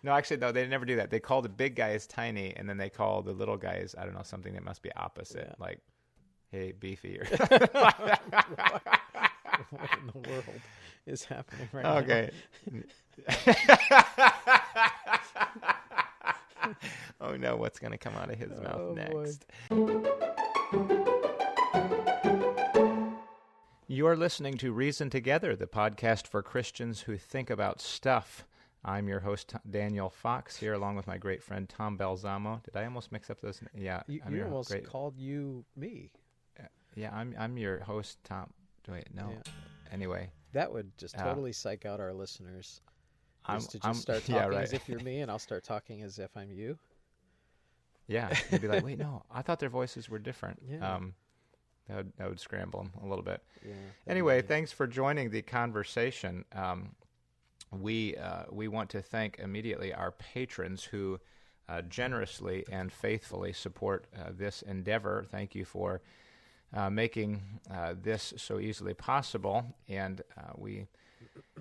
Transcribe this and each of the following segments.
No, actually, no, they never do that. They call the big guys tiny, and then they call the little guys, I don't know, something that must be opposite, like, hey, beefy. Or What in the world is happening right now? Okay. Oh, no, what's going to come out of his mouth next? You're listening to Reason Together, the podcast for Christians who think about stuff. I'm your host, Daniel Fox, here along with my great friend, Tom Balsamo. Did I almost mix up those? Yeah. You almost called you me. Yeah, I'm your host, Tom. Wait, no. Yeah. Anyway. That would just totally psych out our listeners. I'm start talking as if you're me, and I'll start talking as if I'm you. Yeah. They'd be like, wait, no, I thought their voices were different. Yeah. That would scramble them a little bit. Yeah. Anyway, thanks for joining the conversation. We want to thank immediately our patrons who generously and faithfully support this endeavor. Thank you for making this so easily possible. And we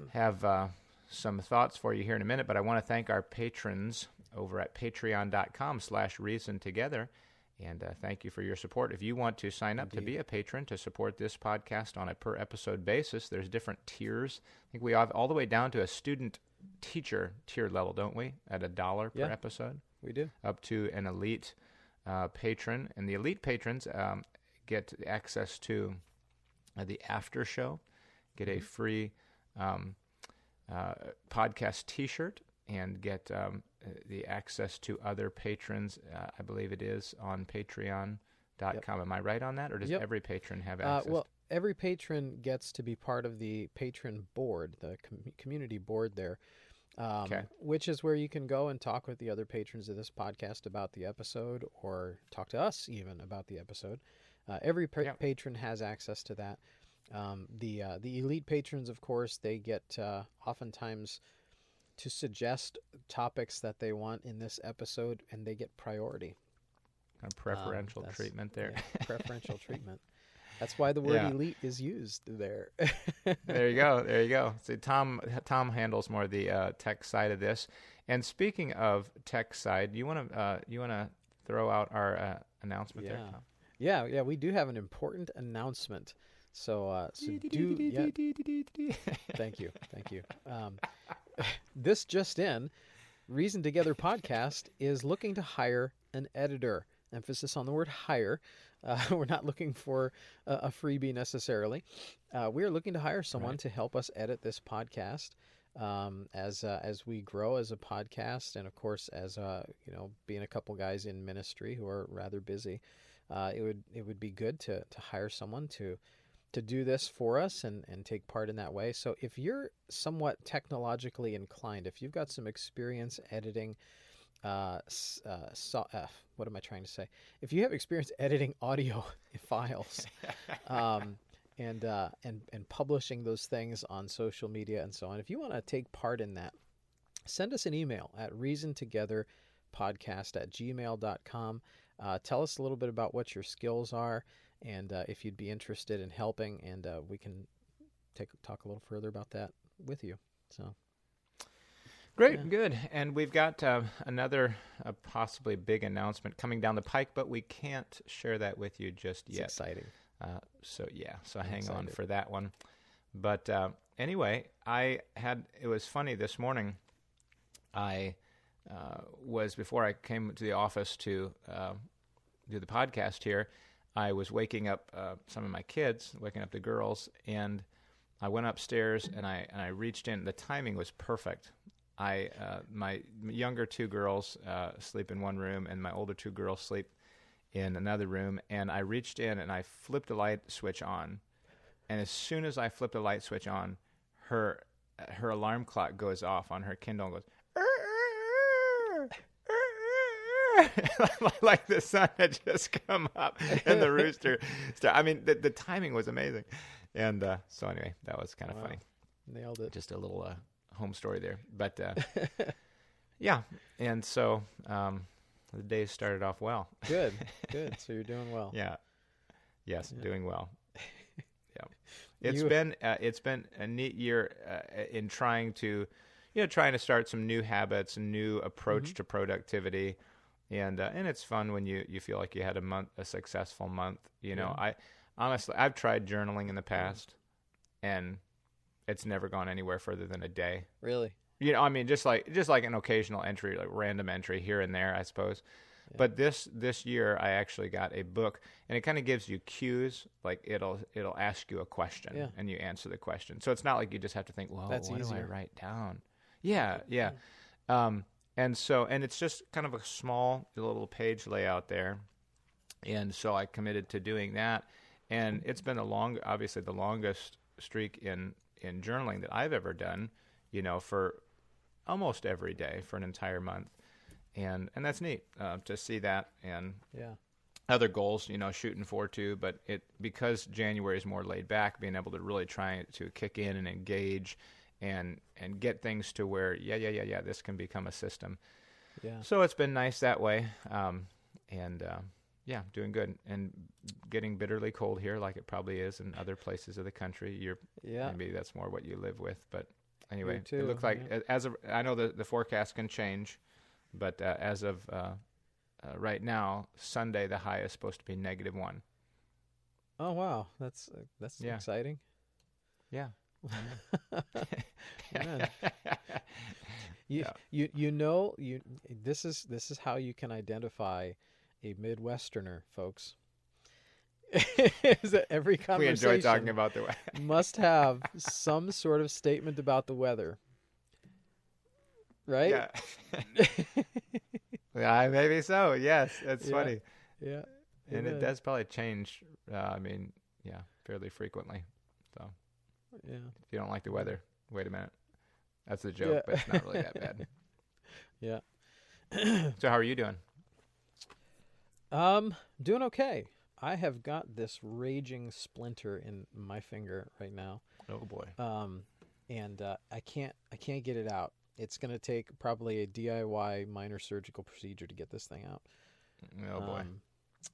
have some thoughts for you here in a minute, but I want to thank our patrons over at patreon.com/reasontogether. And thank you for your support. If you want to sign up to be a patron to support this podcast on a per-episode basis, there's different tiers. I think we have all the way down to a student-teacher tier level, don't we? At $1 per episode. We do. Up to an elite patron. And the elite patrons get access to the after show, get a free podcast T-shirt, and get the access to other patrons. I believe it is on patreon.com. Yep. Am I right on that? Or does every patron have access? Well, every patron gets to be part of the patron board, the community board there, which is where you can go and talk with the other patrons of this podcast about the episode, or talk to us even about the episode. Every patron has access to that. The elite patrons, of course, they get oftentimes to suggest topics that they want in this episode, and they get priority. Kind of preferential treatment there. Yeah, preferential treatment. That's why the word elite is used there. There you go. So Tom handles more of the tech side of this. And speaking of tech side, you want to throw out our announcement there, Tom? Yeah, we do have an important announcement. So do. Thank you. This just in, Reason Together podcast is looking to hire an editor. Emphasis on the word hire. We're not looking for a freebie necessarily. We are looking to hire someone to help us edit this podcast as we grow as a podcast, and of course as being a couple guys in ministry who are rather busy. It would be good to hire someone to do this for us and take part in that way. So if you're somewhat technologically inclined, if you've got some experience editing, what am I trying to say? If you have experience editing audio files, and publishing those things on social media and so on, if you want to take part in that, send us an email at reasontogetherpodcast@gmail.com. Tell us a little bit about what your skills are, and if you'd be interested in helping, and we can talk a little further about that with you. So, great, good. And we've got another possibly big announcement coming down the pike, but we can't share that with you just yet. It's exciting. So hang on for that one. But anyway, it was funny this morning. I before I came to the office to do the podcast here, I was waking up some of my kids, waking up the girls, and I went upstairs and I reached in. The timing was perfect. My younger two girls sleep in one room, and my older two girls sleep in another room. And I reached in and I flipped a light switch on, and as soon as I flipped the light switch on, her alarm clock goes off on her Kindle and goes, like the sun had just come up and the rooster started. I mean, the timing was amazing. And so anyway, that was kind of funny. Nailed it. Just a little home story there. But yeah, and so the day started off well. Good. So you're doing well. Yes, doing well. Yeah, it's been a neat year in trying to, trying to start some new habits, a new approach to productivity. And it's fun when you feel like you had a successful month. I honestly, I've tried journaling in the past, and it's never gone anywhere further than a day. Really? I mean, just like an occasional entry, like random entry here and there, I suppose. Yeah. But this year, I actually got a book, and it kind of gives you cues. Like it'll ask you a question, and you answer the question. So it's not like you just have to think, well, what do I write down? Yeah. And it's just kind of a small little page layout there. And so I committed to doing that. And it's been obviously the longest streak in journaling that I've ever done, for almost every day for an entire month. And that's neat to see that, and other goals, shooting for too. But because January is more laid back, being able to really try to kick in and engage and get things to where, this can become a system. Yeah. So it's been nice that way. Doing good, and getting bitterly cold here, like it probably is in other places of the country. Maybe that's more what you live with, but anyway, it looks like I know the forecast can change, but as of right now, Sunday the high is supposed to be -1. Oh wow, that's exciting. Yeah. This is how you can identify a Midwesterner, folks. Is that every conversation we enjoy talking about the weather must have some sort of statement about the weather, right? Yeah. Yeah, maybe so. Yes, it's funny. Yeah, and it does probably change. Fairly frequently. So, if you don't like the weather, wait a minute. That's a joke, but it's not really that bad. Yeah. So, how are you doing? Doing okay. I have got this raging splinter in my finger right now. Oh boy. And I can't get it out. It's going to take probably a DIY minor surgical procedure to get this thing out. Oh boy.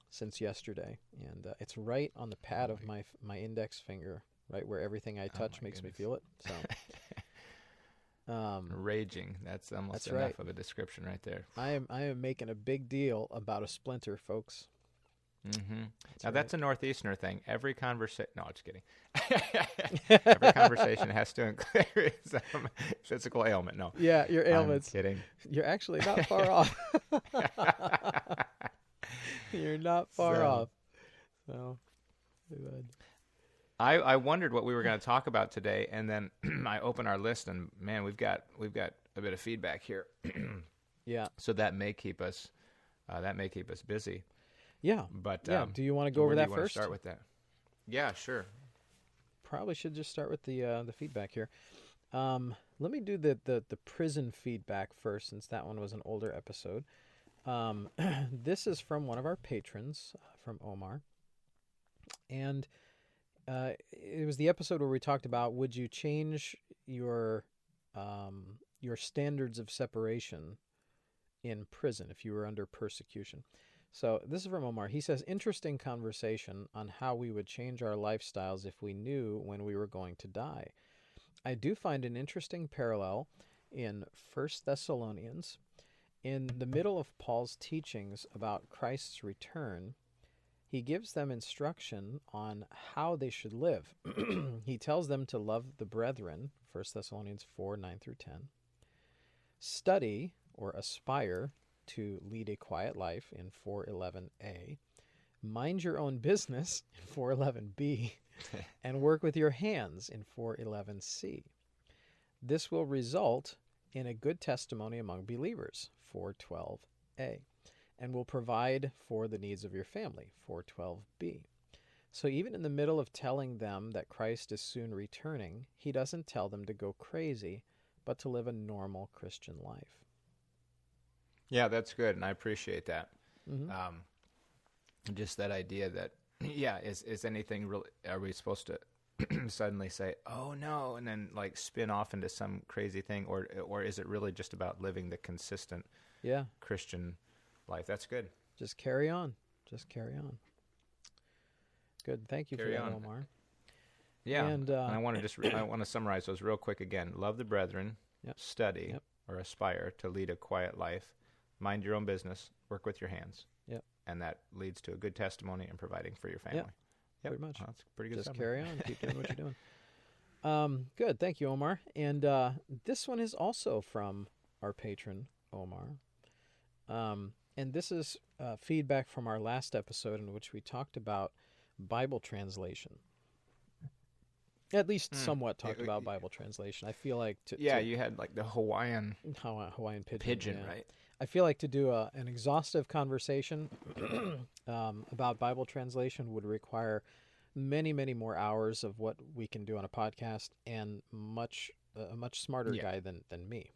Since yesterday, and it's right on the pad of my index finger, right where everything I touch makes me feel it. So, raging. That's almost enough of a description right there. I am making a big deal about a splinter, folks. Mm-hmm. That's a Northeasterner thing. Every conversation. No, I'm just kidding. Every conversation has to include some physical ailment. No. Yeah, your ailments. I'm kidding. You're actually not far off. You're not far off. So, I wondered what we were going to talk about today, and then I opened our list, and man, we've got a bit of feedback here. Yeah. So that may keep us busy. Yeah. But do you want to go over that first? Want to start with that? Yeah, sure. Probably should just start with the feedback here. Let me do the prison feedback first, since that one was an older episode. This is from one of our patrons, from Omar, and it was the episode where we talked about, would you change your standards of separation in prison if you were under persecution? So this is from Omar. He says, interesting conversation on how we would change our lifestyles if we knew when we were going to die. I do find an interesting parallel in 1 Thessalonians. In the middle of Paul's teachings about Christ's return, he gives them instruction on how they should live. He tells them to love the brethren, 1 Thessalonians 4, 9 through 10. Study or aspire to lead a quiet life in 4:11a. Mind your own business in 4:11b. And work with your hands in 4:11c. This will result in a good testimony among believers, 4:12a, and will provide for the needs of your family, 4:12b. So even in the middle of telling them that Christ is soon returning, he doesn't tell them to go crazy, but to live a normal Christian life. Yeah, that's good, and I appreciate that. Mm-hmm. Just that idea that, is anything really, are we supposed to suddenly say, oh no, and then like spin off into some crazy thing, or is it really just about living the consistent Christian life? That's good. Just carry on. Good. Thank you for that, Omar. Yeah, and I want to summarize those real quick again. Love the brethren, study, Yep. or aspire to lead a quiet life, mind your own business, work with your hands. Yep. And that leads to a good testimony and providing for your family. Pretty much. Well, that's a pretty good Just summary. carry on. Keep doing what you're doing. Good. Thank you, Omar. And this one is also from our patron, Omar. And this is feedback from our last episode in which we talked about Bible translation. At least somewhat talked about Bible translation. I feel like you had like the Hawaiian Hawaiian pigeon, right? I feel like to do an exhaustive conversation about Bible translation would require many, many more hours of what we can do on a podcast, and a much smarter guy than me.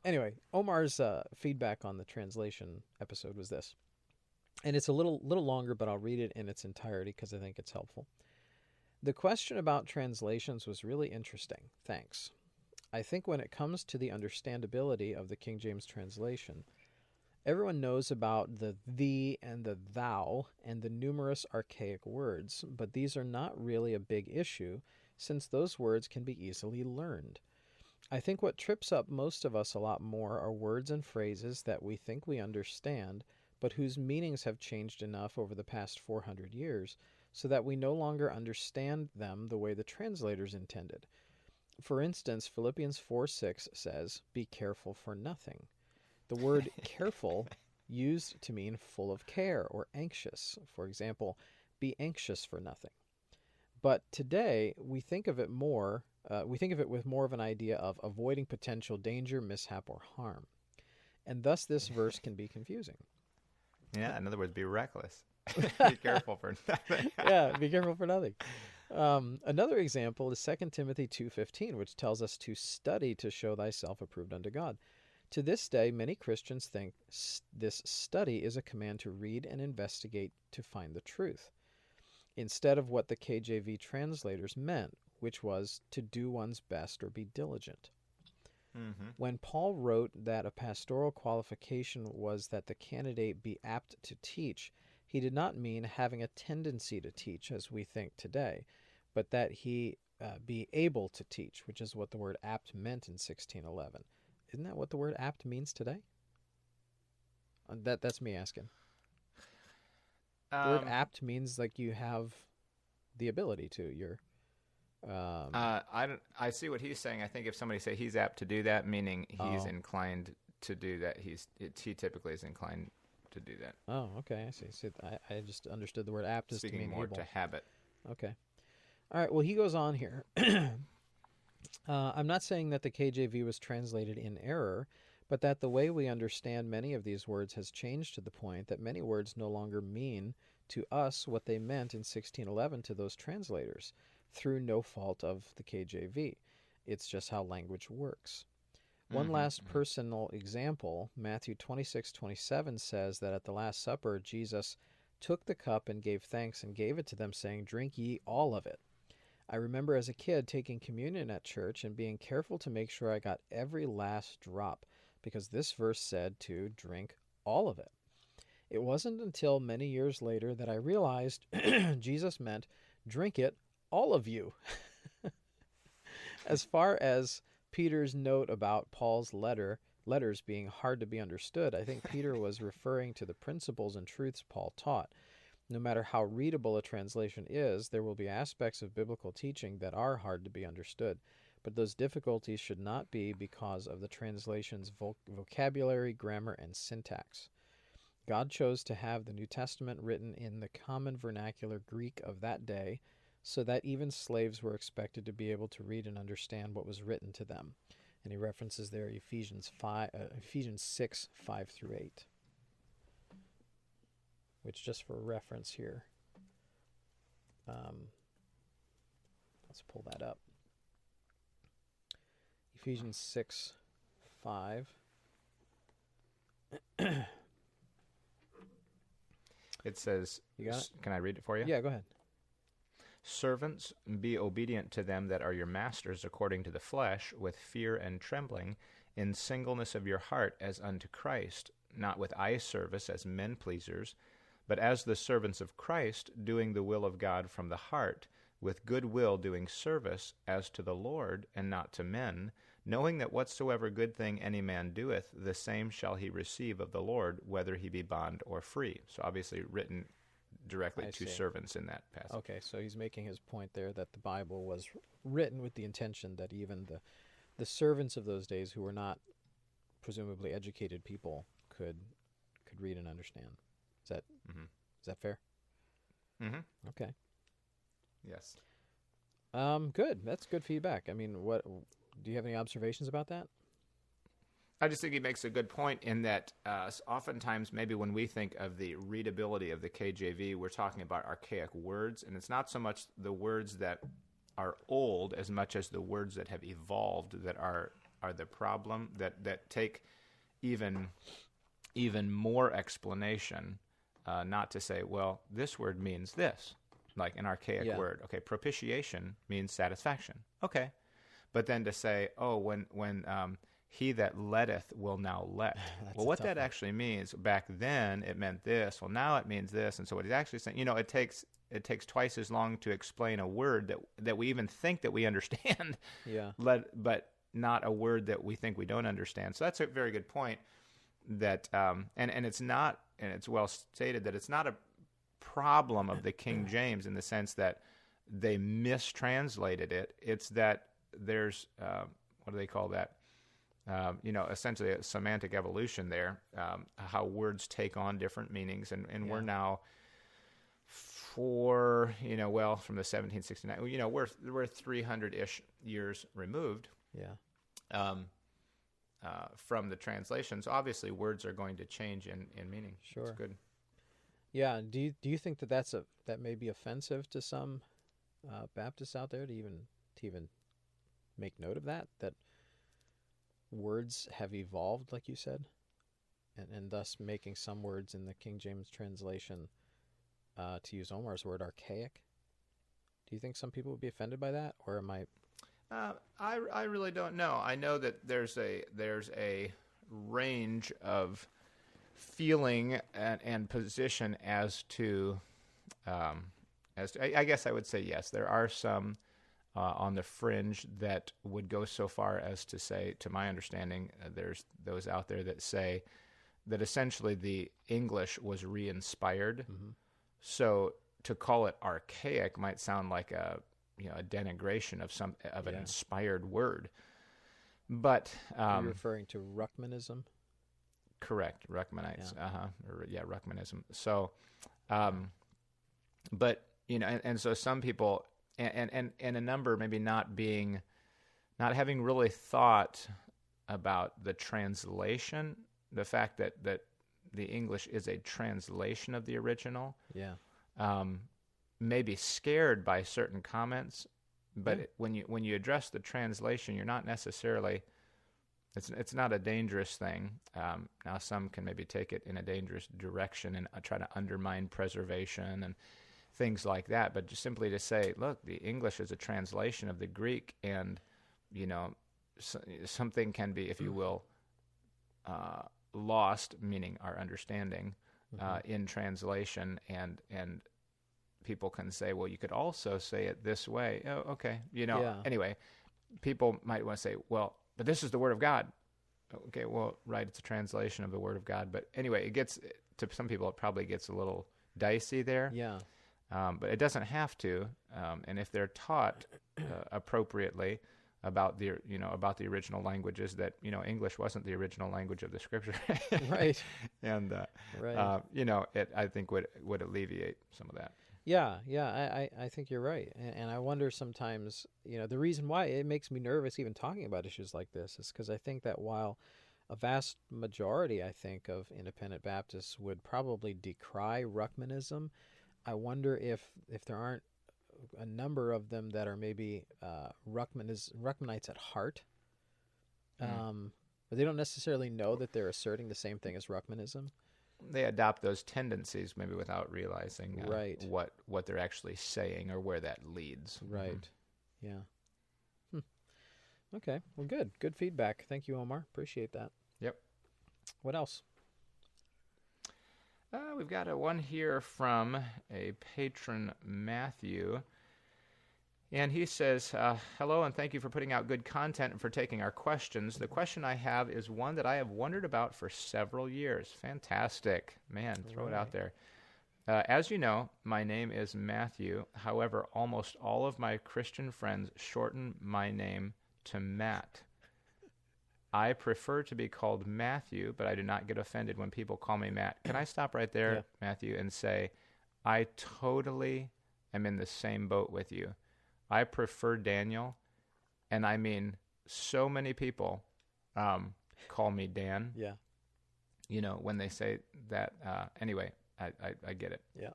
Anyway, Omar's feedback on the translation episode was this, and it's a little longer, but I'll read it in its entirety because I think it's helpful. The question about translations was really interesting. Thanks. I think when it comes to the understandability of the King James translation, everyone knows about the thee and the thou and the numerous archaic words, but these are not really a big issue since those words can be easily learned. I think what trips up most of us a lot more are words and phrases that we think we understand, but whose meanings have changed enough over the past 400 years so that we no longer understand them the way the translators intended. For instance, Philippians 4:6 says, "Be careful for nothing." The word careful used to mean full of care or anxious. For example, be anxious for nothing. But today we think of it with more of an idea of avoiding potential danger, mishap, or harm. And thus this verse can be confusing. Yeah, in other words, be reckless. Be careful for nothing. Yeah, be careful for nothing. Another example is 2 Timothy 2:15, which tells us to study to show thyself approved unto God. To this day, many Christians think this study is a command to read and investigate to find the truth, instead of what the KJV translators meant, which was to do one's best or be diligent. Mm-hmm. When Paul wrote that a pastoral qualification was that the candidate be apt to teach, he did not mean having a tendency to teach as we think today, but that he be able to teach, which is what the word apt meant in 1611. Isn't that what the word apt means today? That's me asking. The word apt means like you have the ability to. You're. I see what he's saying. I think if somebody say he's apt to do that, meaning he's inclined to do that, he typically is inclined to do that. Oh, okay. I see. I just understood the word apt as to mean more able. to habit. Okay. All right. Well, he goes on here. I'm not saying that the KJV was translated in error, but that the way we understand many of these words has changed to the point that many words no longer mean to us what they meant in 1611 to those translators, through no fault of the KJV. It's just how language works. One last personal example, Matthew 26:27 says that at the Last Supper, Jesus took the cup and gave thanks and gave it to them, saying, "Drink ye all of it." I remember as a kid taking communion at church and being careful to make sure I got every last drop, because this verse said to drink all of it. It wasn't until many years later that I realized Jesus meant, drink it, all of you. As far as Peter's note about Paul's letters being hard to be understood, I think Peter was referring to the principles and truths Paul taught. No matter how readable a translation is, there will be aspects of biblical teaching that are hard to be understood, but those difficulties should not be because of the translation's vocabulary, grammar, and syntax. God chose to have the New Testament written in the common vernacular Greek of that day, so that even slaves were expected to be able to read and understand what was written to them. And he references there Ephesians 6, 5 through 8. Which, just for reference here, let's pull that up. Ephesians 6, 5. It says, You got it? Can I read it for you? Yeah, go ahead. Servants, be obedient to them that are your masters according to the flesh, with fear and trembling, in singleness of your heart as unto Christ, not with eye service as men pleasers, but as the servants of Christ, doing the will of God from the heart, with good will doing service as to the Lord and not to men, knowing that whatsoever good thing any man doeth, the same shall he receive of the Lord, whether he be bond or free. So obviously written directly to servants in that passage. Okay, so he's making his point there that the Bible was written with the intention that even the servants of those days, who were not presumably educated people, could read and understand. Is that fair? Mm-hmm. Okay. Yes. Good. That's good feedback. I mean, what do you have any observations about that? I just think he makes a good point in that oftentimes maybe when we think of the readability of the KJV, we're talking about archaic words, and it's not so much the words that are old as much as the words that have evolved that are the problem, that take even more explanation, not to say, well, this word means this, like an archaic word. Okay, propitiation means satisfaction. Okay. But then to say, oh, when he that letteth will now let. Well, what that actually means, back then it meant this. Well, now it means this. And so what he's actually saying, it takes twice as long to explain a word that we even think that we understand. Yeah. But not a word that we think we don't understand. So that's a very good point. That and it's not, and it's well stated that it's not a problem of the King James in the sense that they mistranslated it. It's that there's what do they call that? Essentially a semantic evolution there, how words take on different meanings, and we're now from the 1769, we're 300-ish years removed. Yeah. From the translations. Obviously, words are going to change in meaning. Sure. It's good. Yeah. Do you think that may be offensive to some Baptists out there to even make note of that words have evolved, like you said, and thus making some words in the King James translation, to use Omar's word, archaic? Do you think some people would be offended by that, or am I? I really don't know. I know that there's a range of feeling and position as to I guess I would say yes. There are some on the fringe that would go so far as to say, to my understanding, there's those out there that say that essentially the English was re-inspired. Mm-hmm. So to call it archaic might sound like a denigration of an inspired word. But are you referring to Ruckmanism? Correct, Ruckmanites. Ruckmanism. So, but and so some people and a number maybe not having really thought about the translation, the fact that the English is a translation of the original. Yeah. May be scared by certain comments, but when you address the translation, you're not necessarily. It's not a dangerous thing. Now some can maybe take it in a dangerous direction and try to undermine preservation and things like that. But just simply to say, look, the English is a translation of the Greek, and something can be, if you will, lost, meaning our understanding, in translation, and people can say, well, you could also say it this way. Oh, okay. Anyway, people might want to say, well, but this is the Word of God. Okay, well, right, it's a translation of the Word of God. But anyway, it gets, to some people, it probably gets a little dicey there. Yeah. But it doesn't have to. And if they're taught appropriately about the original languages, that English wasn't the original language of the Scripture, right? And right. It, I think, would alleviate some of that. Yeah, I think you're right, and I wonder sometimes, the reason why it makes me nervous even talking about issues like this is because I think that while a vast majority, I think, of independent Baptists would probably decry Ruckmanism, I wonder if there aren't a number of them that are maybe Ruckmanites at heart, but they don't necessarily know that they're asserting the same thing as Ruckmanism. They adopt those tendencies maybe without realizing right. what they're actually saying or where that leads. Right. Yeah. Okay. Well, good feedback. Thank you, Omar. Appreciate that. Yep. What else? We've got one here from a patron, Matthew. And he says, hello, and thank you for putting out good content and for taking our questions. The question I have is one that I have wondered about for several years. Fantastic. Man, throw it out there. As you know, my name is Matthew. However, almost all of my Christian friends shorten my name to Matt. I prefer to be called Matthew, but I do not get offended when people call me Matt. Can I stop right there, Yeah. Matthew, and say, I totally am in the same boat with you. I prefer Daniel, and I mean, so many people call me Dan. Yeah. You know, when they say that. Anyway, I get it. Yeah.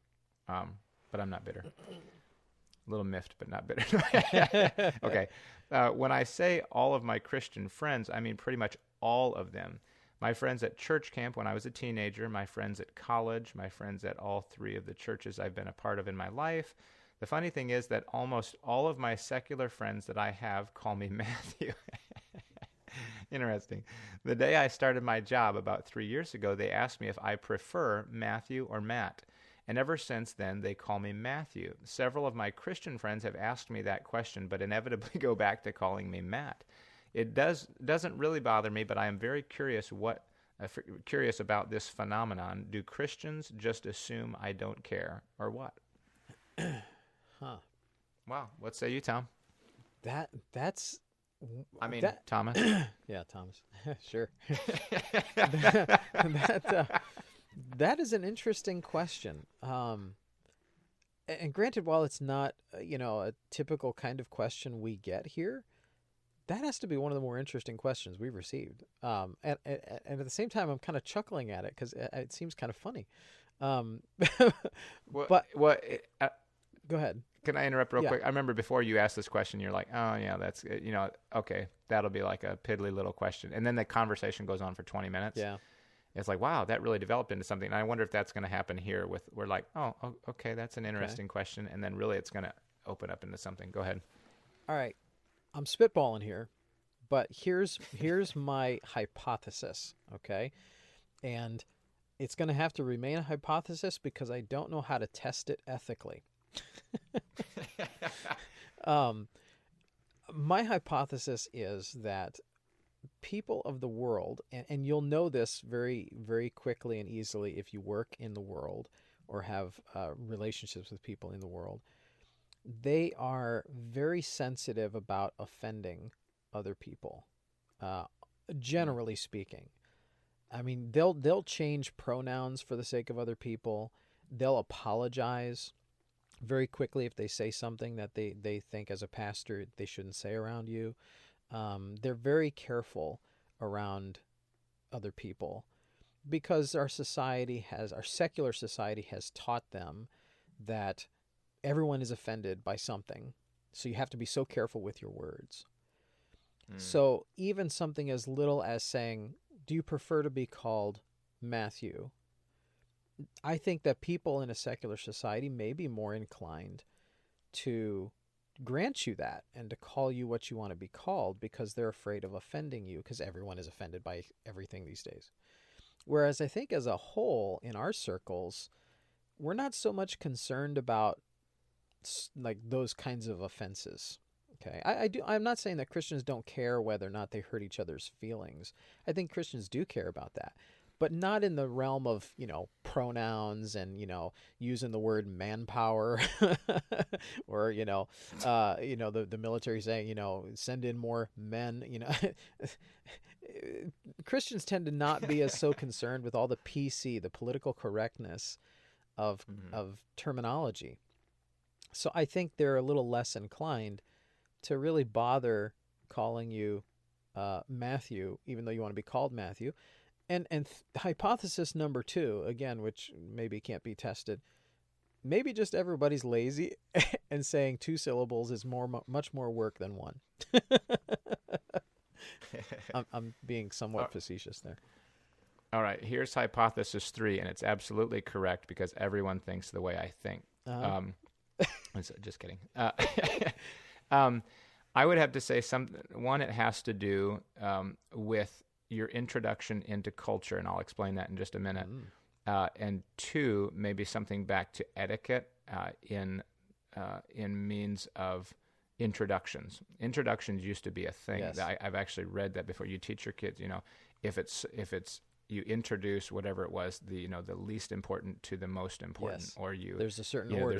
But I'm not bitter. A little miffed, but not bitter. Okay. When I say all of my Christian friends, I mean pretty much all of them. My friends at church camp when I was a teenager, my friends at college, my friends at all three of the churches I've been a part of in my life. The funny thing is that almost all of my secular friends that I have call me Matthew. Interesting. The day I started my job about 3 years ago, they asked me if I prefer Matthew or Matt. And ever since then, they call me Matthew. Several of my Christian friends have asked me that question, but inevitably go back to calling me Matt. It doesn't really bother me, but I am very curious curious about this phenomenon. Do Christians just assume I don't care, or what? Huh. Wow. What say you, Tom? That's. Thomas. Yeah, Thomas. Sure. That is an interesting question. And granted, while it's not, a typical kind of question we get here, that has to be one of the more interesting questions we've received. And at the same time, I'm kind of chuckling at it because it seems kind of funny. But go ahead. Can I interrupt real quick? I remember before you asked this question, you're like, oh, yeah, that's, okay, that'll be like a piddly little question. And then the conversation goes on for 20 minutes. Yeah. It's like, wow, that really developed into something. And I wonder if that's going to happen here we're like, oh, okay, that's an interesting question. And then really it's going to open up into something. Go ahead. All right. I'm spitballing here, but here's my hypothesis, okay? And it's going to have to remain a hypothesis because I don't know how to test it ethically. My hypothesis is that people of the world, and you'll know this very, very quickly and easily if you work in the world or have relationships with people in the world, they are very sensitive about offending other people, generally speaking. I mean, they'll change pronouns for the sake of other people. They'll apologize very quickly if they say something that they think as a pastor they shouldn't say around you. They're very careful around other people because our secular society has taught them that everyone is offended by something. So you have to be so careful with your words. So even something as little as saying, do you prefer to be called Matthew? I think that people in a secular society may be more inclined to grant you that and to call you what you want to be called because they're afraid of offending you because everyone is offended by everything these days. Whereas I think as a whole in our circles, we're not so much concerned about like those kinds of offenses. Okay. I'm not saying that Christians don't care whether or not they hurt each other's feelings. I think Christians do care about that. But not in the realm of, pronouns and, using the word manpower or, the military saying, send in more men, Christians tend to not be as so concerned with all the PC, the political correctness of terminology. So I think they're a little less inclined to really bother calling you Matthew, even though you want to be called Matthew. And hypothesis number 2, again, which maybe can't be tested, maybe just everybody's lazy and saying 2 syllables is much more work than 1. I'm being somewhat facetious there. All right, here's hypothesis 3, and it's absolutely correct because everyone thinks the way I think. Just kidding. I would have to say one, it has to do with your introduction into culture, and I'll explain that in just a minute. And 2, maybe something back to etiquette in means of introductions. Introductions used to be a thing. Yes. I've actually read that before. You teach your kids, if it's you introduce whatever it was, the least important to the most important, Yes. or There's a certain order.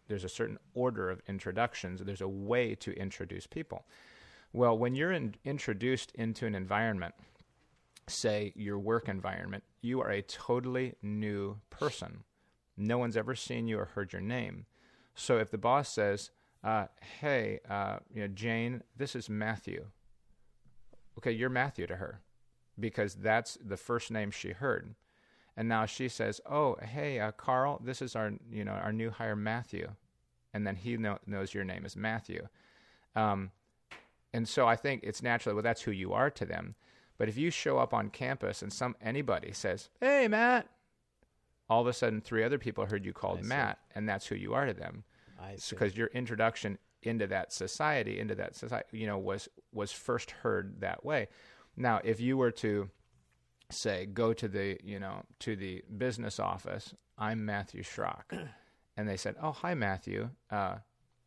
There's a certain order of introductions. There's a way to introduce people. Well, when you're introduced into an environment, say your work environment, you are a totally new person. No one's ever seen you or heard your name. So if the boss says, "Hey, Jane, this is Matthew," okay, you're Matthew to her, because that's the first name she heard. And now she says, "Oh, hey, Carl, this is our new hire, Matthew," and then he knows your name is Matthew. And so I think it's naturally, well, that's who you are to them. But if you show up on campus and anybody says, "Hey, Matt," all of a sudden 3 other people heard you called Matt, and that's who you are to them. Because your introduction into that society, was first heard that way. Now, if you were to say, go to the business office, "I'm Matthew Schrock," and they said, "Oh, hi, Matthew.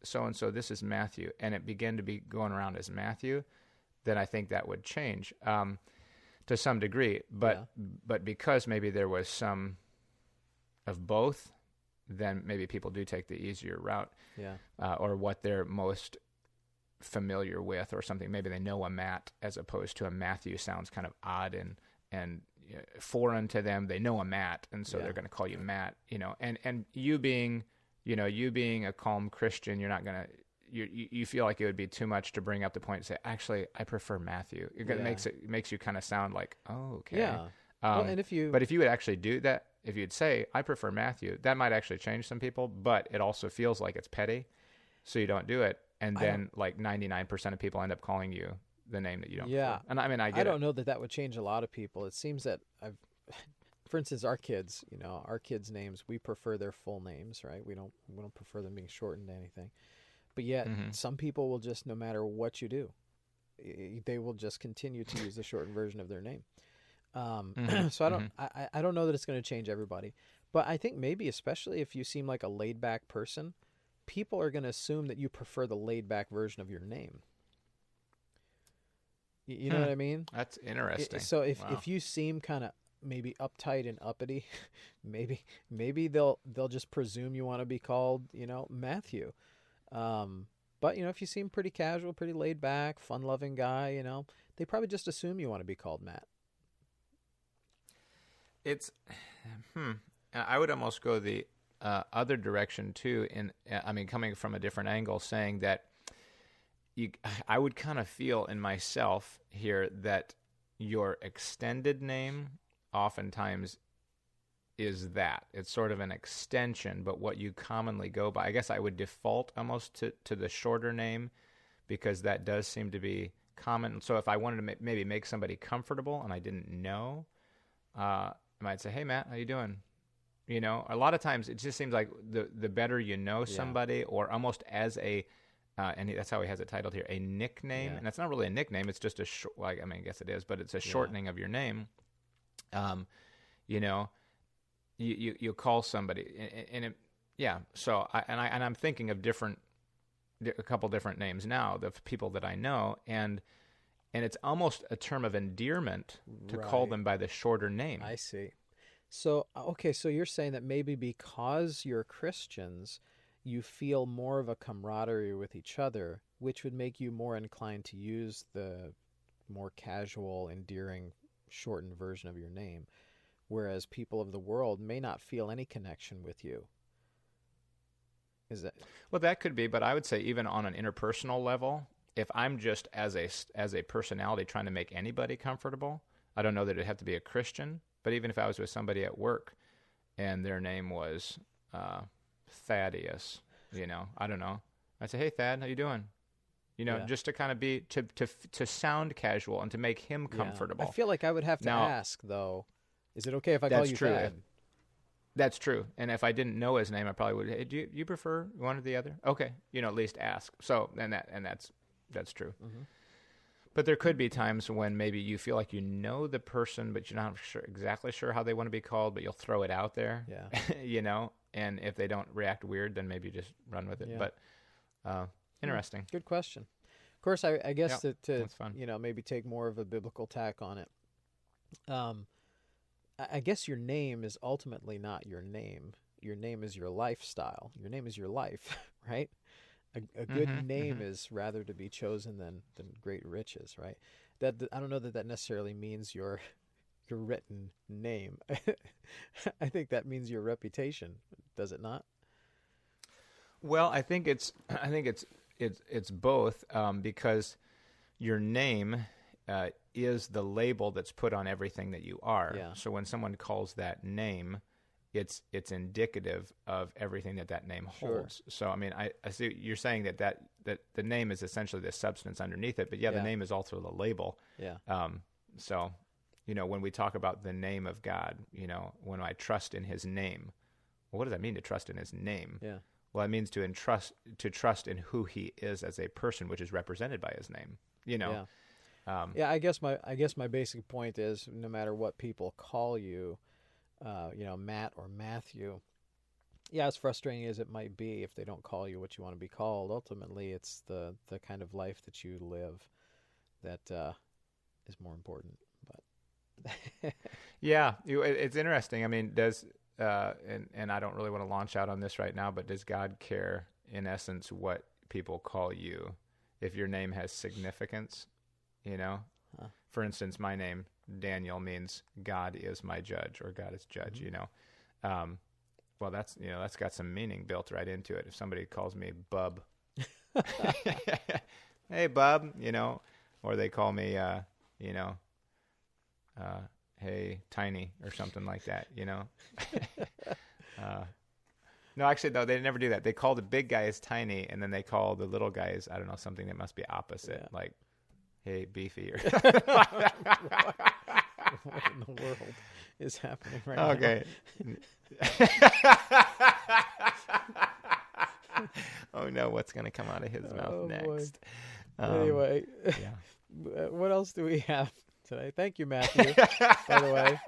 So-and-so, this is Matthew," and it began to be going around as Matthew, then I think that would change to some degree. But because maybe there was some of both, then maybe people do take the easier route, or what they're most familiar with or something. Maybe they know a Matt as opposed to a Matthew sounds kind of odd and foreign to them. They know a Matt, and so they're going to call you Matt, and you being a calm Christian, you're not going to, you feel like it would be too much to bring up the point and say, "Actually, I prefer Matthew." It makes you kind of sound like, "Oh, okay." Yeah. But if you would actually do that, if you'd say, "I prefer Matthew," that might actually change some people, but it also feels like it's petty, so you don't do it. And then like 99% of people end up calling you the name that you don't prefer. And I mean, I don't know that would change a lot of people. It seems that for instance, our kids, our kids' names, we prefer their full names, right? We don't prefer them being shortened to anything. But yet, some people will just, no matter what you do, they will just continue to use the shortened version of their name. So I don't know that it's going to change everybody, but I think maybe, especially if you seem like a laid back person, people are going to assume that you prefer the laid back version of your name. You know what I mean? That's interesting. So if you seem kind of maybe uptight and uppity, maybe they'll just presume you want to be called, Matthew. But if you seem pretty casual, pretty laid back, fun-loving guy, they probably just assume you want to be called Matt. I would almost go the other direction too. Coming from a different angle, saying that I would kind of feel in myself here that your extended name oftentimes is that. It's sort of an extension, but what you commonly go by. I guess I would default almost to the shorter name, because that does seem to be common. So if I wanted to maybe make somebody comfortable and I didn't know, I might say, "Hey, Matt, how you doing?" A lot of times it just seems like the better you know somebody, or almost as a and that's how he has it titled here, a nickname. And that's not really a nickname. It's just I guess it is, but it's a shortening of your name. You call somebody, and So I'm thinking of a couple different names now, the people that I know, and it's almost a term of endearment to call them by the shorter name. I see. So, okay, so you're saying that maybe because you're Christians, you feel more of a camaraderie with each other, which would make you more inclined to use the more casual, endearing, shortened version of your name, whereas people of the world may not feel any connection with you. Is that? Well, that could be, but I would say even on an interpersonal level, if I'm just as a personality trying to make anybody comfortable, I don't know that it'd have to be a Christian, but even if I was with somebody at work and their name was Thaddeus, I don't know, I'd say, "Hey, Thad, how you doing?" Just to kind of be to sound casual and to make him comfortable. I feel like I would have to ask, though. Is it okay if I call you Thad? That's true. And if I didn't know his name, I probably would. "Hey, do you prefer one or the other?" Okay, at least ask. So that's true. Mm-hmm. But there could be times when maybe you feel like you know the person, but you're not exactly sure how they want to be called, but you'll throw it out there. Yeah. And if they don't react weird, then maybe you just run with it. Yeah. But Interesting. Good question. Of course, I guess to that's fun. maybe take more of a biblical tack on it. I guess your name is ultimately not your name. Your name is your lifestyle. Your name is your life, right? A good name is rather to be chosen than great riches, right? That I don't know that necessarily means your written name. I think that means your reputation, does it not? Well, I think it's both, because your name is the label that's put on everything that you are. Yeah. So when someone calls that name, it's indicative of everything that name holds. Sure. So I mean, I see you're saying that the name is essentially the substance underneath it, but the name is also the label. Yeah. So, when we talk about the name of God, when I trust in His name, well, what does that mean to trust in His name? Yeah. Well, it means to trust in who He is as a person, which is represented by His name. Yeah. I guess my basic point is, no matter what people call you, Matt or Matthew, as frustrating as it might be if they don't call you what you want to be called, ultimately it's the kind of life that you live that is more important. But yeah, it's interesting. I mean, does and I don't really want to launch out on this right now, but does God care, in essence, what people call you if your name has significance? Huh. For instance, my name Daniel means God is my judge, or God is judge. Well, that's got some meaning built right into it. If somebody calls me Bub, hey Bub, or they call me hey Tiny or something like that, No, actually, no, they never do that. They call the big guys Tiny, and then they call the little guys, I don't know, something that must be opposite, like hey Beefy or what in the world is happening right now? Okay. Oh no, what's going to come out of his mouth next? Anyway, what else do we have today? Thank you, Matthew. By the way,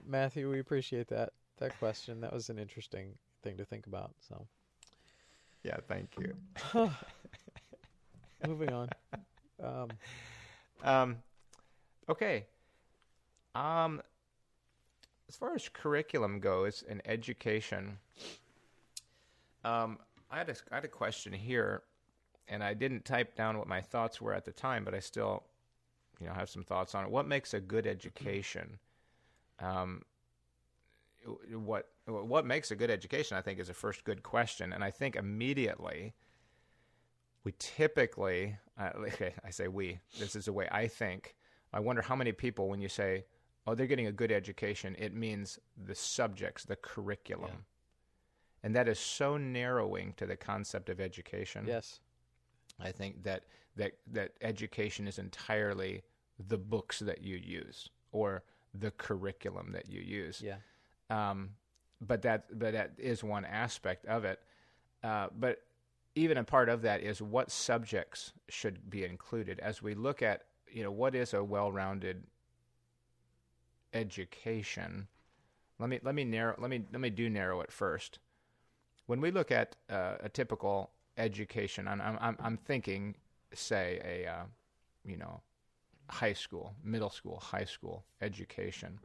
Matthew, we appreciate that question. That was an interesting thing to think about. So, yeah, thank you. Moving on. Okay. As far as curriculum goes in education, I had a question here, and I didn't type down what my thoughts were at the time, but I still, have some thoughts on it. What makes a good education? What makes a good education, I think, is a first good question, and I think immediately we typically, I say we, this is the way I think. I wonder how many people, when you say, oh, they're getting a good education, it means the subjects, the curriculum. Yeah. And that is so narrowing to the concept of education. Yes. I think that education is entirely the books that you use or the curriculum that you use. Yeah. But that is one aspect of it. But even a part of that is what subjects should be included as we look at, what is a well-rounded education. Let me narrow it first. When we look at a typical education, I'm thinking, say, a high school, middle school, high school education,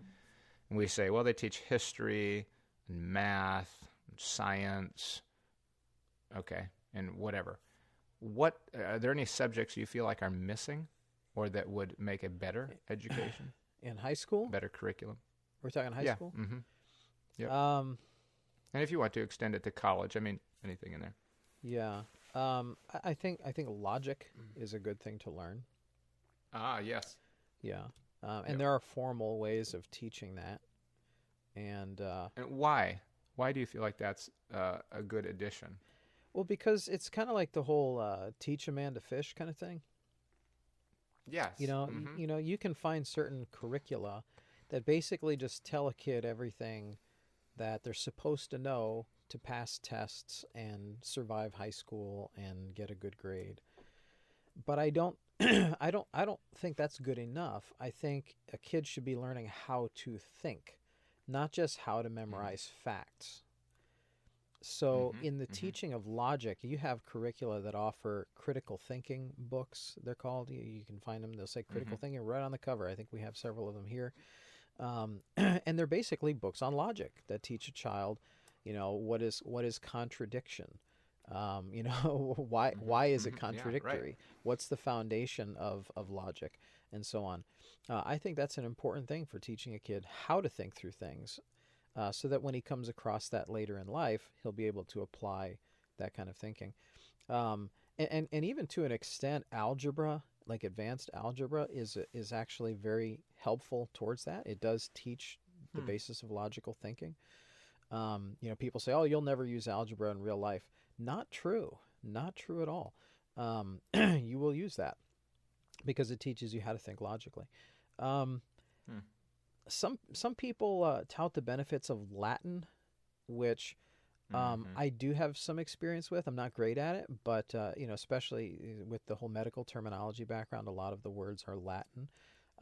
and we say, well, they teach history and math, and science, okay, and whatever. What are there any subjects you feel like are missing, or that would make a better education? In high school? Better curriculum. We're talking high school? Mm-hmm. Yep. And if you want to extend it to college, I mean, anything in there. Yeah. I think logic is a good thing to learn. Ah, yes. Yeah. And there are formal ways of teaching that. And why? Why do you feel like that's a good addition? Well, because it's kind of like the whole teach a man to fish kind of thing. Yes. You can find certain curricula that basically just tell a kid everything that they're supposed to know to pass tests and survive high school and get a good grade. But I don't I don't think that's good enough. I think a kid should be learning how to think, not just how to memorize facts. So Mm-hmm. in the Mm-hmm. teaching of logic, you have curricula that offer critical thinking books, they're called. You can find them. They'll say Mm-hmm. critical thinking right on the cover. I think we have several of them here. And they're basically books on logic that teach a child, what is contradiction. Mm-hmm. Why is it Mm-hmm. Yeah, right. contradictory? What's the foundation of logic, and so on. I think that's an important thing for teaching a kid how to think through things, so that when he comes across that later in life, he'll be able to apply that kind of thinking. Um, and even to an extent, algebra, like advanced algebra, is actually very helpful towards that. It does teach the Hmm. basis of logical thinking. People say, "Oh, you'll never use algebra in real life." Not true. Not true at all. You will use that because it teaches you how to think logically. Um, Hmm. some people tout the benefits of Latin, which Mm-hmm. I do have some experience with. I'm not great at it, but especially with the whole medical terminology background, a lot of the words are Latin.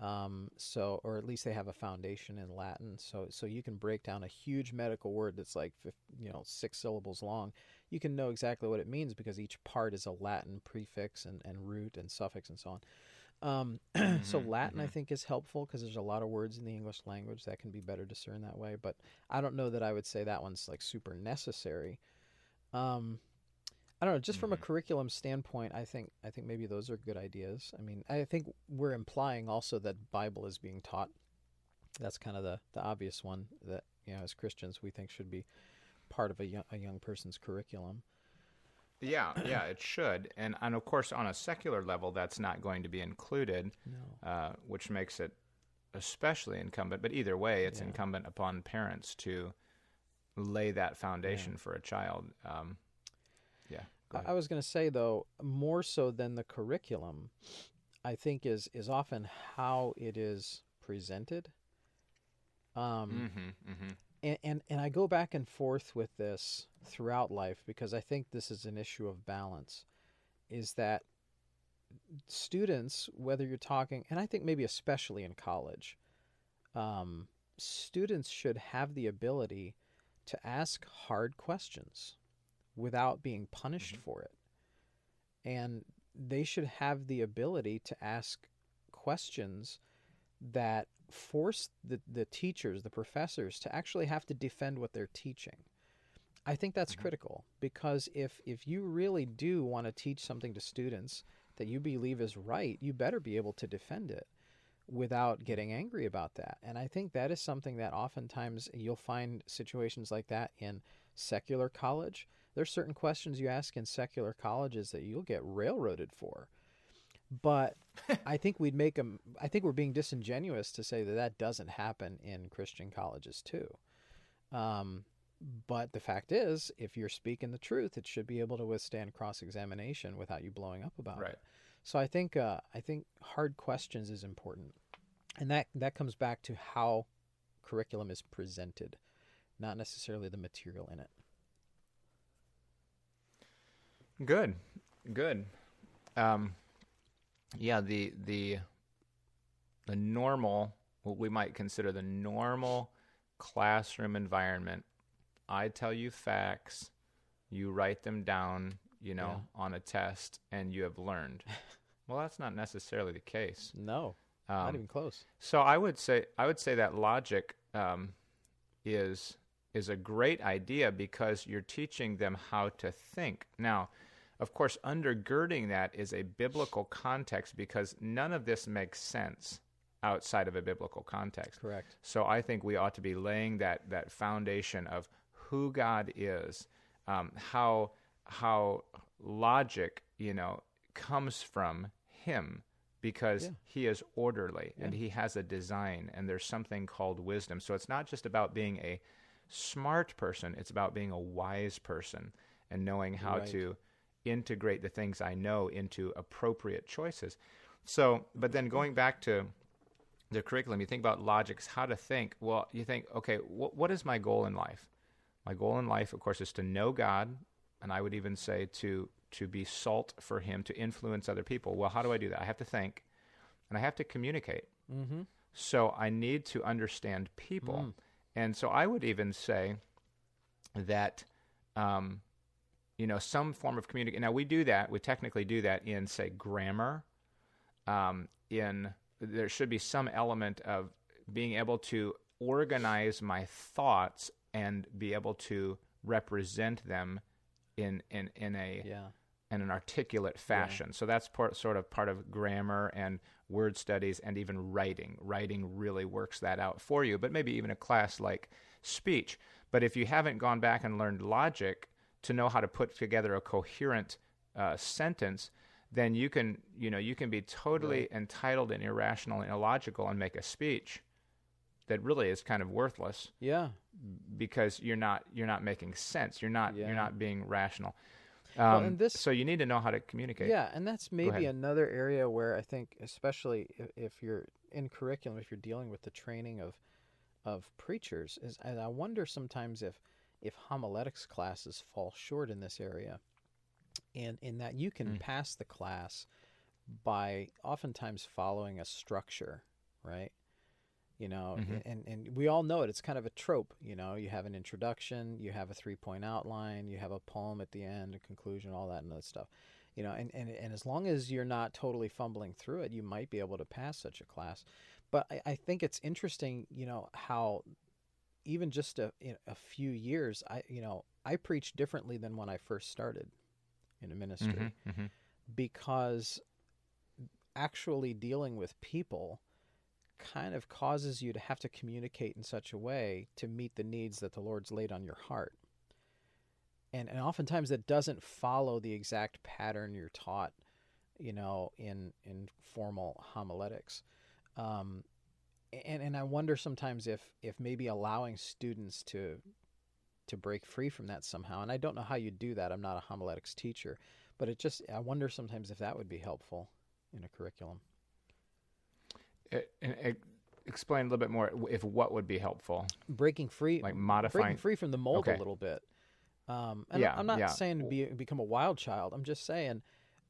Or at least they have a foundation in Latin. So you can break down a huge medical word that's like 6 syllables long. You can know exactly what it means because each part is a Latin prefix and root and suffix and so on. So Mm-hmm. Latin, I Mm-hmm. think, is helpful because there's a lot of words in the English language that can be better discerned that way. But I don't know that I would say that one's like super necessary. Um, I don't know. Just from a Mm-hmm. curriculum standpoint, I think maybe those are good ideas. I mean, I think we're implying also that Bible is being taught. That's kind of the obvious one that as Christians we think should be part of a young person's curriculum. Yeah, yeah, it should, and of course, on a secular level, that's not going to be included, No. which makes it especially incumbent. But either way, it's Yeah. incumbent upon parents to lay that Yeah. foundation for a child. Yeah, go I ahead. was going to say though, more so than the curriculum, I think is often how it is presented. Um, Mm-hmm. Mm-hmm. and I go back and forth with this throughout life because I think this is an issue of balance. Is that students, whether you're talking, and I think maybe especially in college, um, students should have the ability to ask hard questions without being punished Mm-hmm. for it. And they should have the ability to ask questions that force the teachers, the professors, to actually have to defend what they're teaching. I think that's Mm-hmm. critical because if you really do want to teach something to students that you believe is right, you better be able to defend it without getting angry about that. And I think that is something that oftentimes you'll find situations like that in secular college. There's certain questions you ask in secular colleges that you'll get railroaded for. But I think I think we're being disingenuous to say that that doesn't happen in Christian colleges too. Um, but the fact is, if you're speaking the truth, it should be able to withstand cross-examination without you blowing up about Right. it. So I think hard questions is important, and that comes back to how curriculum is presented, not necessarily the material in it. Good. Good. Um, yeah. The normal, what we might consider the normal classroom environment. I tell you facts, you write them down, Yeah. on a test, and you have learned. Well, that's not necessarily the case. No, not Um, even close. so I would say that logic is a great idea because you're teaching them how to think. Now, of course, undergirding that is a biblical context because none of this makes sense outside of a biblical context. Correct. So I think we ought to be laying that foundation of who God is, how logic, comes from Him because Yeah. He is orderly and Yeah. He has a design and there's something called wisdom. So it's not just about being a smart person; it's about being a wise person and knowing how Right. to integrate the things I know into appropriate choices. So, but then going back to the curriculum, you think about logics, how to think. Well, you think, okay, what is my goal in life? My goal in life, of course, is to know God, and I would even say to be salt for Him, to influence other people. Well, how do I do that? I have to think, and I have to communicate. Mm-hmm. So I need to understand people. Mm. And so I would even say that some form of communication. Now we do that. We technically do that in, say, grammar. There should be some element of being able to organize my thoughts and be able to represent them in an articulate fashion. Yeah. So that's sort of part of grammar and word studies and even writing. Writing really works that out for you, but maybe even a class like speech. But if you haven't gone back and learned logic to know how to put together a coherent sentence, then you can be totally entitled and irrational and illogical and make a speech that really is kind of worthless. Yeah. Because you're not making sense. You're not being rational. So you need to know how to communicate. Yeah, and that's maybe another area where I think, especially if you're in curriculum, if you're dealing with the training of preachers, and I wonder sometimes if homiletics classes fall short in this area, and in that you can pass the class by oftentimes following a structure, right? And we all know it. It's kind of a trope. You have an introduction, you have a 3-point outline, you have a poem at the end, a conclusion, all that and other stuff. And as long as you're not totally fumbling through it, you might be able to pass such a class. But I think it's interesting, how even just a few years, I preach differently than when I first started in a ministry, because actually dealing with people kind of causes you to have to communicate in such a way to meet the needs that the Lord's laid on your heart. And oftentimes that doesn't follow the exact pattern you're taught, in formal homiletics. And I wonder sometimes if maybe allowing students to break free from that somehow, and I don't know how you do that. I'm not a homiletics teacher, but I wonder sometimes if that would be helpful in a curriculum. Explain a little bit more. If what would be helpful? Breaking free, like modifying, breaking free from the mold a little bit. I'm not saying to become a wild child. I'm just saying,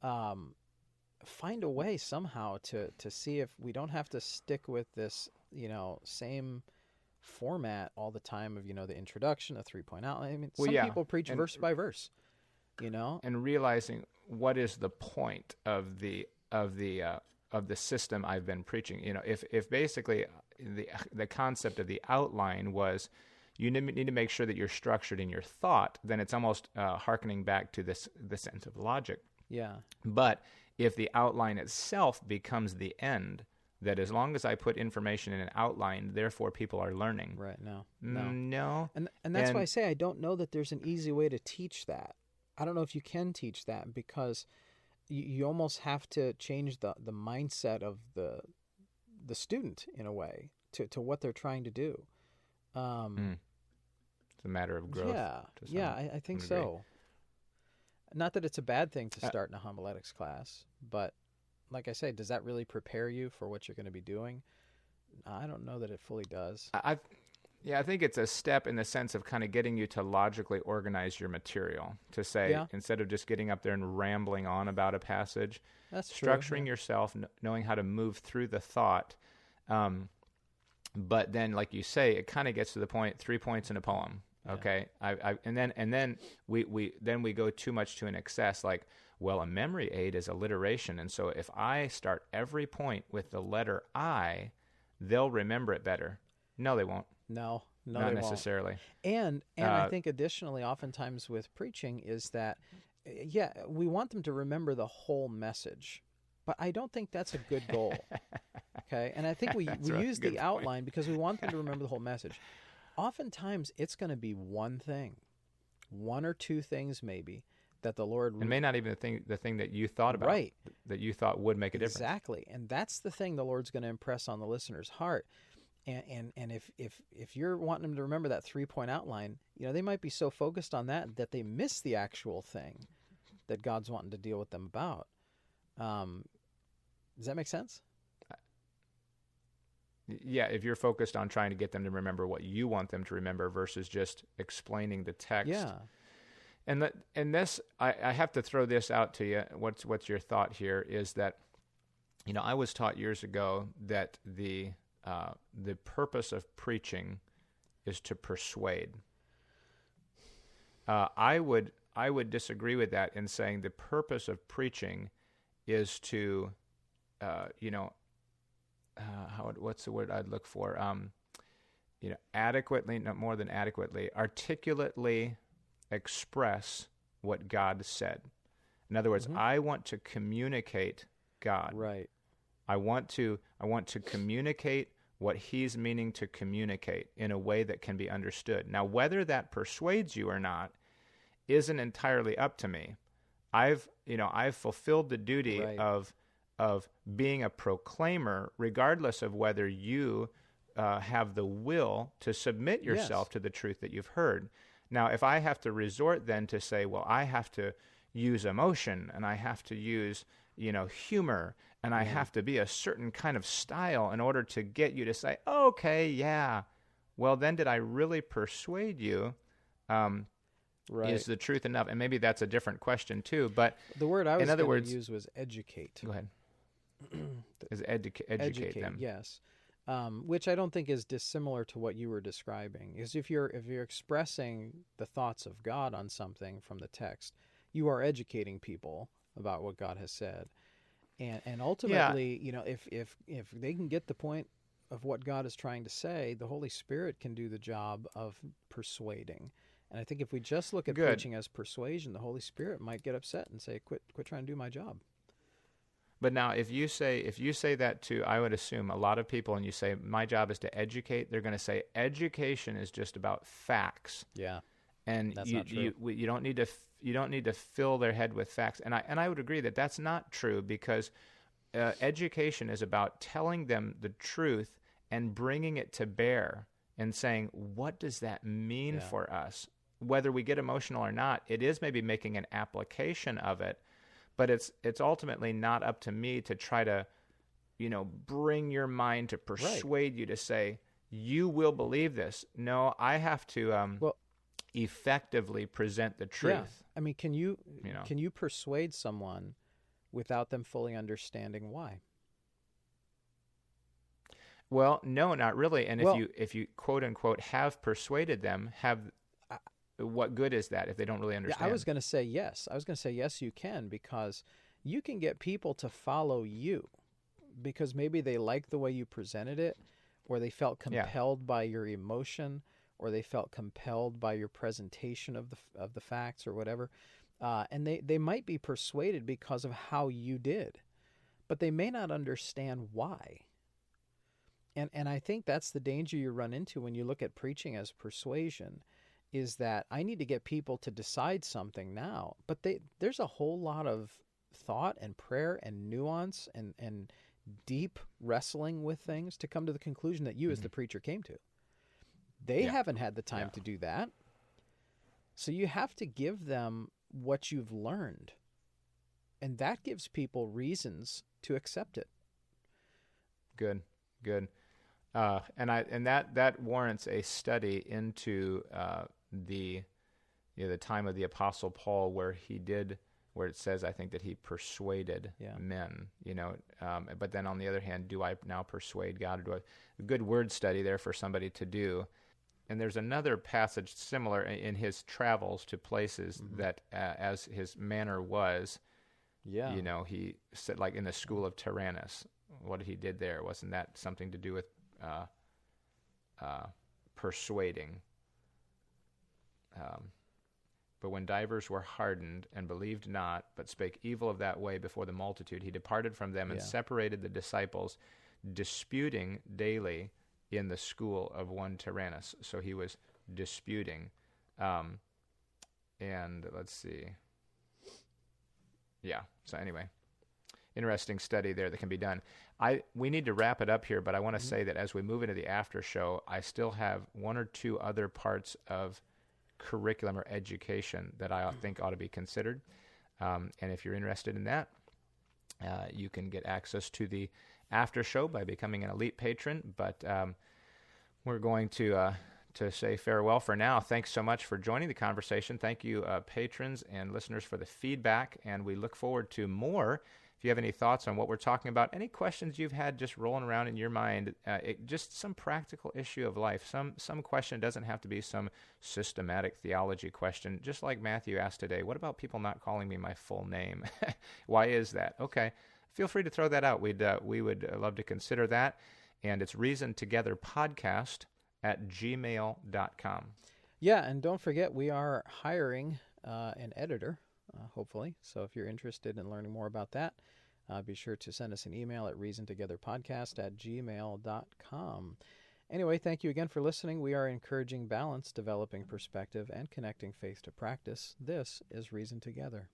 find a way somehow to see if we don't have to stick with this, same format all the time of the introduction, a 3-point outline. I mean, some people preach verse by verse, and realizing what is the point of the system I've been preaching. If basically the concept of the outline was you need to make sure that you're structured in your thought, then it's almost hearkening back to the sense of logic. Yeah. But if the outline itself becomes the end, that as long as I put information in an outline, therefore people are learning. Right. No. And that's why I say I don't know that there's an easy way to teach that. I don't know if you can teach that, because you almost have to change the mindset of the student in a way to what they're trying to do. It's a matter of growth. I think so. Not that it's a bad thing to start in a homiletics class, but like I say, does that really prepare you for what you're going to be doing? I don't know that it fully does. I think it's a step in the sense of kind of getting you to logically organize your material, to say, instead of just getting up there and rambling on about a passage, that's structuring yourself, knowing how to move through the thought. But then, like you say, it kind of gets to the point, 3 points in a poem. Okay. And then we go too much to an excess, like, well, a memory aid is alliteration. And so if I start every point with the letter I, they'll remember it better. No, they won't. No, not necessarily. And I think additionally, oftentimes with preaching is that, we want them to remember the whole message, but I don't think that's a good goal. Okay. And I think we use the outline because we want them to remember the whole message. Oftentimes it's going to be one thing, one or two things maybe that the Lord... It may not even the thing that you thought about, right, that you thought would make a difference. Exactly. And that's the thing the Lord's going to impress on the listener's heart. And if you're wanting them to remember that 3-point outline, they might be so focused on that they miss the actual thing that God's wanting to deal with them about. Does that make sense? Yeah, if you're focused on trying to get them to remember what you want them to remember versus just explaining the text. Yeah. And this, I have to throw this out to you. What's your thought here is that, I was taught years ago that the purpose of preaching is to persuade. I would disagree with that in saying the purpose of preaching is to, what's the word I'd look for? Adequately, not more than adequately, articulately express what God said. In other words, I want to communicate God. Right. I want to communicate what He's meaning to communicate in a way that can be understood. Now, whether that persuades you or not isn't entirely up to me. I've fulfilled the duty of being a proclaimer, regardless of whether you have the will to submit yourself to the truth that you've heard. Now, if I have to resort then to say, well, I have to use emotion and I have to use, humor and I have to be a certain kind of style in order to get you to say, okay, yeah, well, then did I really persuade you? Is the truth enough? And maybe that's a different question too. But the word I was going to use was educate. Go ahead. Is educate them? Yes, which I don't think is dissimilar to what you were describing. Is if you're expressing the thoughts of God on something from the text, you are educating people about what God has said, and ultimately, if they can get the point of what God is trying to say, the Holy Spirit can do the job of persuading. And I think if we just look at preaching as persuasion, the Holy Spirit might get upset and say, "Quit trying to do my job." But now, if you say that to, I would assume a lot of people, and you say my job is to educate, they're going to say education is just about facts. Yeah, and that's not true. You don't need to fill their head with facts. And I would agree that that's not true, because education is about telling them the truth and bringing it to bear and saying, what does that mean for us? Whether we get emotional or not, it is maybe making an application of it. But it's ultimately not up to me to try to, bring your mind to persuade you to say, you will believe this. No, I have to effectively present the truth. Yeah. I mean, can you persuade someone without them fully understanding why? Well, no, not really. And if you quote unquote have persuaded them, what good is that if they don't really understand? Yeah, I was going to say yes. Yes, you can, because you can get people to follow you because maybe they like the way you presented it, or they felt compelled by your emotion, or they felt compelled by your presentation of the facts or whatever. And they might be persuaded because of how you did, but they may not understand why. And I think that's the danger you run into when you look at preaching as persuasion, is that I need to get people to decide something now, but there's a whole lot of thought and prayer and nuance and deep wrestling with things to come to the conclusion that you as the preacher came to. They haven't had the time to do that. So you have to give them what you've learned, and that gives people reasons to accept it. Good. And that warrants a study into the time of the Apostle Paul, where it says, I think, that he persuaded men, but then on the other hand, do I now persuade God? A good word study there for somebody to do. And there's another passage similar in his travels to places that, as his manner was, he said, like in the school of Tyrannus, what he did there, wasn't that something to do with persuading? But when divers were hardened and believed not, but spake evil of that way before the multitude, he departed from them and separated the disciples, disputing daily in the school of one Tyrannus. So he was disputing. And let's see. Yeah, so anyway, interesting study there that can be done. We need to wrap it up here, but I want to say that as we move into the after show, I still have one or two other parts of curriculum or education that I think ought to be considered. And if you're interested in that, you can get access to the after show by becoming an elite patron. But we're going to say farewell for now. Thanks so much for joining the conversation. Thank you, patrons and listeners, for the feedback. And we look forward to more If you have any thoughts on what we're talking about, any questions you've had just rolling around in your mind, just some practical issue of life, some question, doesn't have to be some systematic theology question. Just like Matthew asked today, what about people not calling me my full name? Why is that? Okay, feel free to throw that out. We would love to consider that. And it's reasontogetherpodcast@gmail.com. Yeah, and don't forget, we are hiring an editor, hopefully. So if you're interested in learning more about that, be sure to send us an email at reasontogetherpodcast@gmail.com. Anyway, thank you again for listening. We are encouraging balance, developing perspective, and connecting faith to practice. This is Reason Together.